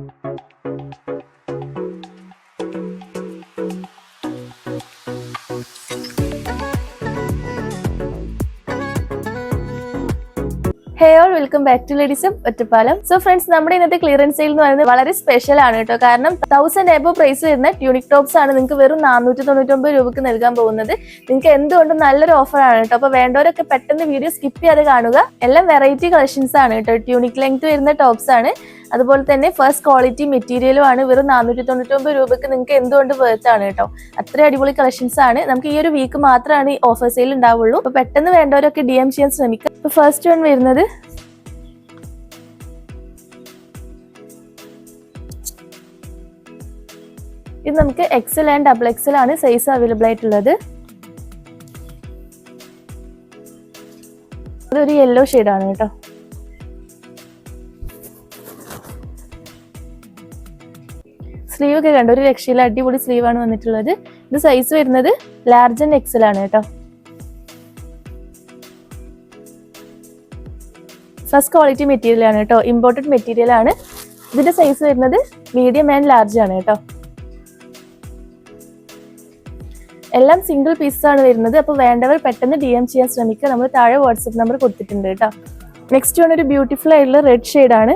Hey all, welcome back to Ladies of Ottapalam. So friends, നമ്മുടെ ഇന്നത്തെ clearance sale എന്ന് പറയുന്നത് വളരെ സ്പെഷ്യൽ ആണ് കേട്ടോ. കാരണം 1000 എബോ പ്രൈസ് വരുന്ന ട്യൂണിക് ടോപ്സ് ആണ് നിങ്ങൾക്ക് വെറും 499 രൂപയ്ക്ക് നൽകാൻ പോകുന്നത്. നിങ്ങൾക്ക് എന്തുകൊണ്ടും നല്ലൊരു ഓഫർ ആണ് കേട്ടോ. അപ്പോൾ വേണ്ടവരൊക്കെ പെട്ടെന്ന് വീഡിയോ സ്കിപ്പ് ചെയ്യാതെ കാണുക. എല്ലാം വെറൈറ്റി കളക്ഷൻസ് ആണ് കേട്ടോ. ട്യൂണിക് ലെങ്ത് വരുന്ന ടോപ്സ് ആണ്. അതുപോലെ തന്നെ ഫസ്റ്റ് ക്വാളിറ്റി മെറ്റീരിയലും ആണ്. വെറും 499 രൂപയ്ക്ക് നിങ്ങൾക്ക് എന്തുകൊണ്ട് വർത്ത് ആണ് കേട്ടോ. അത്രയും അടിപൊളി കളക്ഷൻസ് ആണ്. നമുക്ക് ഈ ഒരു വീക്ക് മാത്രമാണ് ഈ ഓഫർ സെയിൽ ഉണ്ടാവുള്ളൂ. അപ്പോൾ പെട്ടെന്ന് വേണ്ടവരൊക്കെ DM ചെയ്യാൻ ശ്രമിക്കുക. അപ്പോൾ ഫസ്റ്റ് വൺ വരുന്നത് ഇത് നമുക്ക് XL ആൻഡ് XXL ആണ് സൈസ് അവൈലബിൾ ആയിട്ടുള്ളത്. ഇതൊരു യെല്ലോ ഷെയ്ഡാണ് കേട്ടോ. സ്ലീവ് ഒക്കെ കണ്ടോ, ഒരു രക്ഷയിലെ അടിപൊളി സ്ലീവ് ആണ് വന്നിട്ടുള്ളത്. ഇത് സൈസ് വരുന്നത് ലാർജ് ആൻഡ് XL ആണ് കേട്ടോ. ഫസ്റ്റ് ക്വാളിറ്റി മെറ്റീരിയൽ ആണ് കേട്ടോ, ഇമ്പോർട്ടഡ് മെറ്റീരിയൽ ആണ്. ഇതിന്റെ സൈസ് വരുന്നത് മീഡിയം ആൻഡ് ലാർജ് ആണ് കേട്ടോ. എല്ലാം സിംഗിൾ പീസസ് ആണ് വരുന്നത്. അപ്പോൾ വേണ്ടവർ പെട്ടെന്ന് DM ചെയ്യാൻ ശ്രമിക്കുക. നമ്മൾ താഴെ വാട്സ്ആപ്പ് നമ്പർ കൊടുത്തിട്ടുണ്ട് കേട്ടോ. നെക്സ്റ്റ് വൺ ഒരു ബ്യൂട്ടിഫുൾ ആയിട്ടുള്ള റെഡ് ഷെയ്ഡ് ആണ്.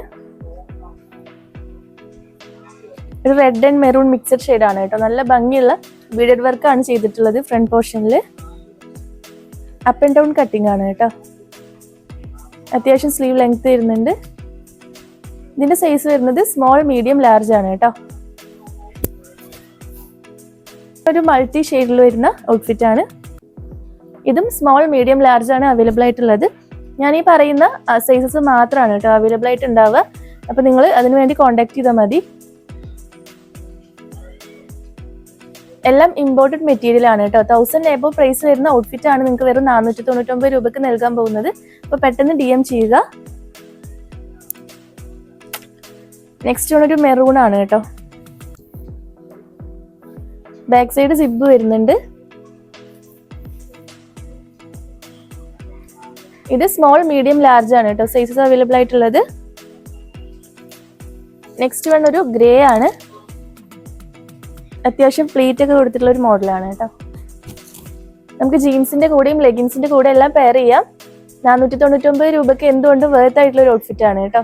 ഒരു red and maroon mixed shade ആണ് കേട്ടോ. നല്ല ഭംഗിയുള്ള ബീഡഡ് വർക്ക് ആണ് ചെയ്തിട്ടുള്ളത്. ഫ്രണ്ട് പോർഷനിൽ അപ്പ് ആൻഡ് ഡൗൺ കട്ടിംഗ് ആണ് കേട്ടോ. അത്യാവശ്യം സ്ലീവ് ലെങ്ത് വരുന്നുണ്ട്. ഇതിന്റെ സൈസ് വരുന്നത് സ്മോൾ മീഡിയം ലാർജ് ആണ് കേട്ടോ. ഒരു മൾട്ടി ഷെയ്ഡിൽ വരുന്ന ഔട്ട്ഫിറ്റ് ആണ്. ഇതും സ്മോൾ മീഡിയം ലാർജ് ആണ് അവൈലബിൾ ആയിട്ടുള്ളത്. ഞാൻ ഈ പറയുന്ന സൈസസ് മാത്രമാണ് കേട്ടോ അവൈലബിൾ ആയിട്ട് ഉണ്ടാവുക. അപ്പൊ നിങ്ങൾ അതിനു വേണ്ടി കോൺടാക്ട് ചെയ്താൽ മതി. എല്ലാം ഇമ്പോർട്ടഡ് മെറ്റീരിയൽ ആണ് കേട്ടോ. 1000 എബോ പ്രൈസ് വരുന്ന ഔട്ട്ഫിറ്റ് ആണ് നിങ്ങൾക്ക് വെറും 499 രൂപയ്ക്ക് നൽകാൻ പോകുന്നത്. അപ്പൊ പെട്ടെന്ന് DM ചെയ്യുക. നെക്സ്റ്റ് ഒരു മെറൂൺ ആണ് കേട്ടോ. ബാക്ക് സൈഡ് സിബ് വരുന്നുണ്ട്. ഇത് സ്മോൾ മീഡിയം ലാർജ് ആണ് കേട്ടോ സൈസസ് അവൈലബിൾ ആയിട്ടുള്ളത്. നെക്സ്റ്റ് വൺ ഒരു ഗ്രേ ആണ്. അത്യാവശ്യം പ്ലീറ്റ് ഒക്കെ കൊടുത്തിട്ടുള്ള ഒരു മോഡലാണ് കേട്ടോ. നമുക്ക് ജീൻസിന്റെ കൂടെയും ലെഗിൻസിന്റെ കൂടെ എല്ലാം പെയർ ചെയ്യാം. 499 രൂപയ്ക്ക് എന്തുകൊണ്ട് വർത്ത് ആയിട്ടുള്ള ഒരു ഔട്ട്ഫിറ്റ് ആണ് കേട്ടോ.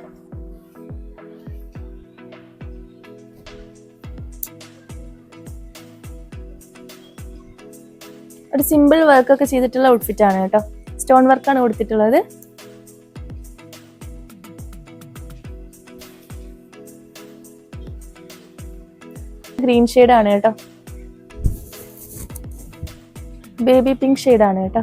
ഒരു സിമ്പിൾ വർക്ക് ഒക്കെ ചെയ്തിട്ടുള്ള ഔട്ട്ഫിറ്റ് ആണ് കേട്ടോ. സ്റ്റോൺ വർക്കാണ് കൊടുത്തിട്ടുള്ളത്. ഗ്രീൻ ഷെയ്ഡ് ആണ് കേട്ടോ. ബേബി പിങ്ക് ഷെയ്ഡ് ആണ് കേട്ടോ.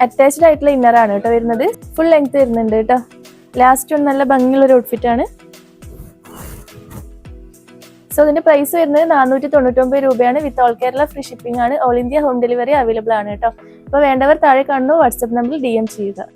അറ്റാച്ച്ഡ് ആയിട്ടുള്ള ഇന്നർ ആണ് കേട്ടോ വരുന്നത്. ഫുൾ ലെങ്ത് വരുന്നുണ്ട് കേട്ടോ. ലാസ്റ്റ് ഒന്ന് നല്ല ഭംഗിയുള്ള ഒരു ഔട്ട്ഫിറ്റ് ആണ്. സോ ഇതിന്റെ പ്രൈസ് വരുന്നത് 499 രൂപയാണ്. With all Kerala free shipping ആണ്. All India home delivery available ആണ് കേട്ടോ. അപ്പോൾ വേണ്ടവർ താഴെ കാണുന്ന വാട്സ്ആപ്പ് നമ്പറിൽ DM ചെയ്യുക.